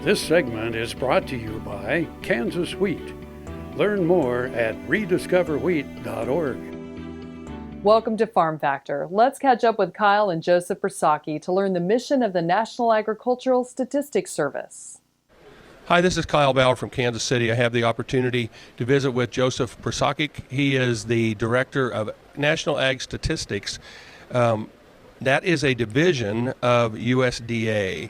This segment is brought to you by Kansas Wheat. Learn more at rediscoverwheat.org. Welcome to Farm Factor. Let's catch up with Kyle and Joseph Prusacki to learn the mission of the National Agricultural Statistics Service. Hi, this is Kyle Bauer from Kansas City. I have the opportunity to visit with Joseph Prusacki. He is the Director of National Ag Statistics. That is a division of USDA.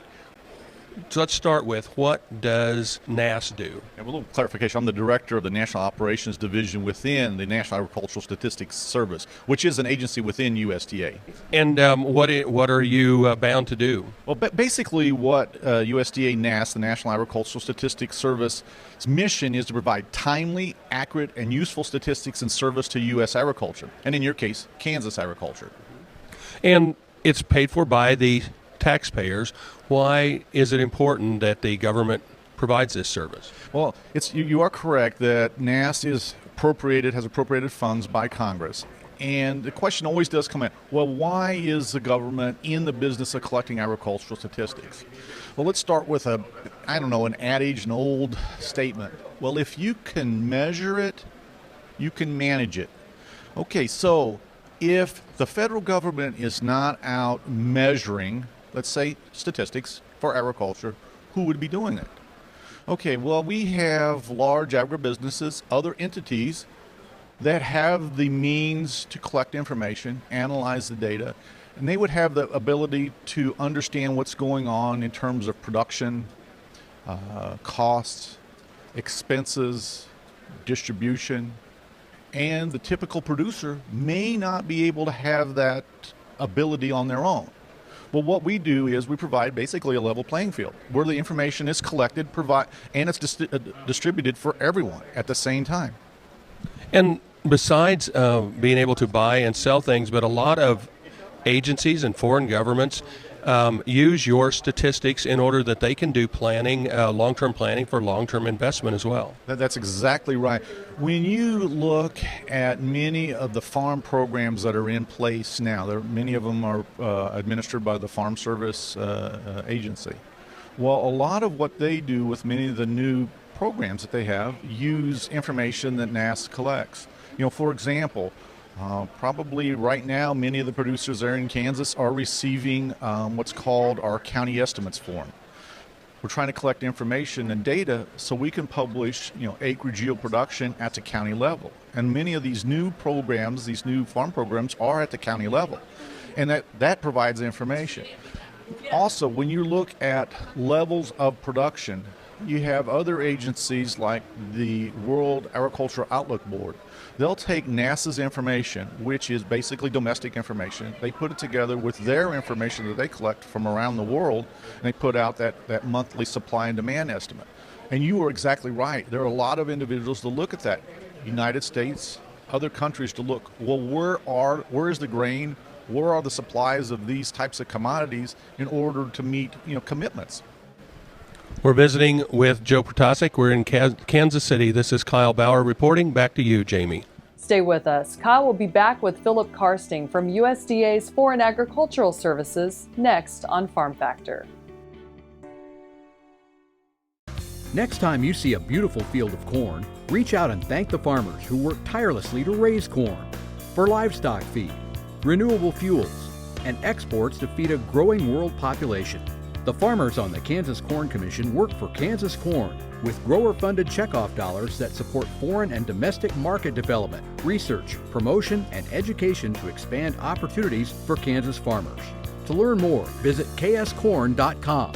So let's start with, what does NAS do? And a little clarification, I'm the Director of the National Operations Division within the National Agricultural Statistics Service, which is an agency within USDA. And what are you bound to do? Well, basically what USDA NAS, the National Agricultural Statistics Service's mission is to provide timely, accurate, and useful statistics and service to U.S. agriculture, and in your case, Kansas agriculture. And it's paid for by the taxpayers. Why is it important that the government provides this service? Well, you are correct that NAS has appropriated funds by Congress. And the question always does come in, well, why is the government in the business of collecting agricultural statistics? Well, let's start with an adage, an old statement. Well, if you can measure it, you can manage it. Okay, so if the federal government is not out measuring, let's say, statistics for agriculture, who would be doing it? Okay, well, we have large agribusinesses, other entities that have the means to collect information, analyze the data, and they would have the ability to understand what's going on in terms of production, costs, expenses, distribution, and the typical producer may not be able to have that ability on their own. Well, what we do is we provide basically a level playing field where the information is collected, and it's distributed for everyone at the same time. And besides being able to buy and sell things, but a lot of agencies and foreign governments use your statistics in order that they can do planning, long-term planning for long-term investment as well. That's exactly right. When you look at many of the farm programs that are in place now, many of them are administered by the Farm Service Agency. Well, a lot of what they do with many of the new programs that they have use information that NAS collects. For example, probably right now, many of the producers there in Kansas are receiving what's called our county estimates form. We're trying to collect information and data so we can publish, acreage yield production at the county level. And many of these new programs, these new farm programs, are at the county level, and that provides information. Also, when you look at levels of production, you have other agencies like the World Agricultural Outlook Board. They'll take NASA's information, which is basically domestic information. They put it together with their information that they collect from around the world, and they put out that monthly supply and demand estimate. And you are exactly right. There are a lot of individuals that look at that. United States, other countries to look, well, where is the grain? Where are the supplies of these types of commodities in order to meet, commitments? We're visiting with Joe Prusacki. We're in Kansas City. This is Kyle Bauer reporting. Back to you, Jamie. Stay with us. Kyle will be back with Philip Karsting from USDA's Foreign Agricultural Services next on Farm Factor. Next time you see a beautiful field of corn, reach out and thank the farmers who work tirelessly to raise corn for livestock feed, renewable fuels, and exports to feed a growing world population. The farmers on the Kansas Corn Commission work for Kansas Corn with grower-funded checkoff dollars that support foreign and domestic market development, research, promotion, and education to expand opportunities for Kansas farmers. To learn more, visit kscorn.com.